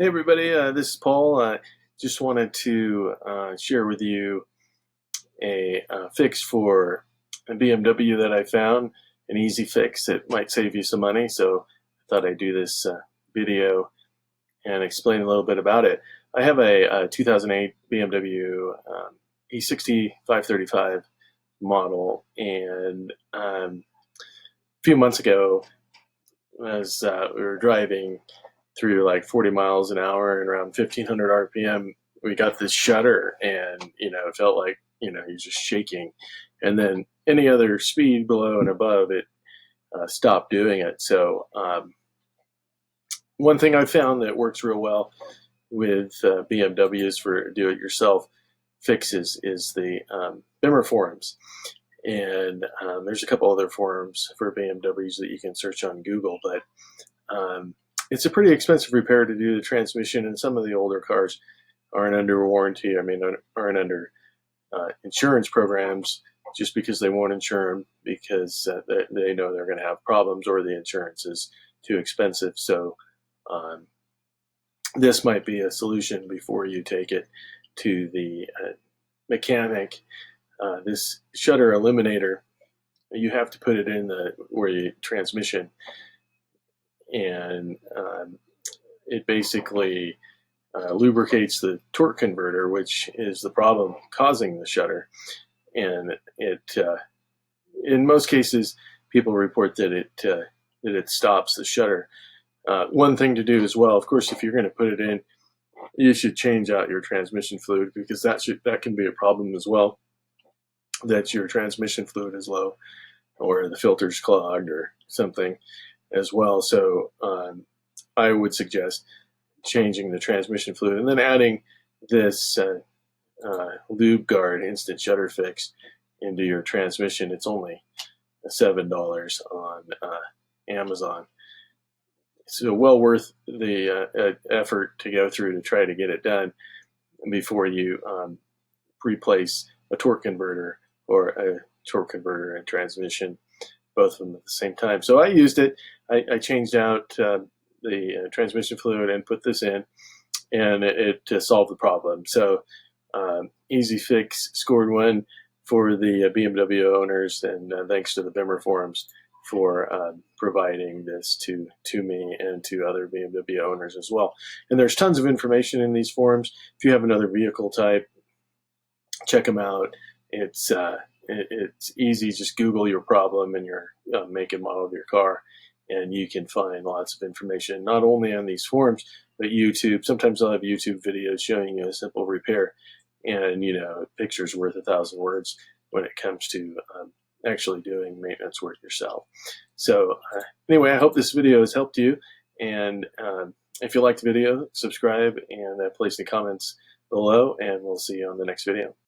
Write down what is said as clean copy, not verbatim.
Hey everybody, this is Paul. Just wanted to share with you a fix for a BMW that I found, an easy fix that might save you some money. So I thought I'd do this video and explain a little bit about it. I have a 2008 BMW E60 535 model, and a few months ago, as we were driving through like 40 miles an hour and around 1500 RPM, we got this shudder, and it felt like you're just shaking. And then any other speed below and above it stopped doing it. So one thing I found that works real well with BMWs for do-it-yourself fixes is the Bimmer forums. And there's a couple other forums for BMWs that you can search on Google, but it's a pretty expensive repair to do the transmission, and some of the older cars aren't under warranty. I mean, aren't under insurance programs just because they won't insure them because they know they're going to have problems or the insurance is too expensive. So this might be a solution before you take it to the mechanic. This shutter eliminator, you have to put it in the transmission, and it basically lubricates the torque converter, which is the problem causing the shudder. And it, in most cases, people report that it stops the shudder. One thing to do as well, of course, if you're going to put it in, you should change out your transmission fluid, because that can be a problem as well, that your transmission fluid is low or the filter's clogged or something as well. So I would suggest changing the transmission fluid and then adding this Lubegard Instant Shudder Fix into your transmission. It's only $7 on Amazon. So well worth the effort to go through to try to get it done before you replace a torque converter or a torque converter and transmission, both of them at the same time. So I used it. I changed out the transmission fluid and put this in, and it solved the problem. So easy fix, scored one for the BMW owners, and thanks to the Bimmer forums for providing this to me and to other BMW owners as well. And there's tons of information in these forums. If you have another vehicle type, check them out. It's easy. Just Google your problem and your make and model of your car, and you can find lots of information, not only on these forums, but YouTube. Sometimes I'll have YouTube videos showing you a simple repair, and a picture's worth 1,000 words when it comes to actually doing maintenance work yourself. So anyway, I hope this video has helped you, and if you liked the video, subscribe and place any comments below, and we'll see you on the next video.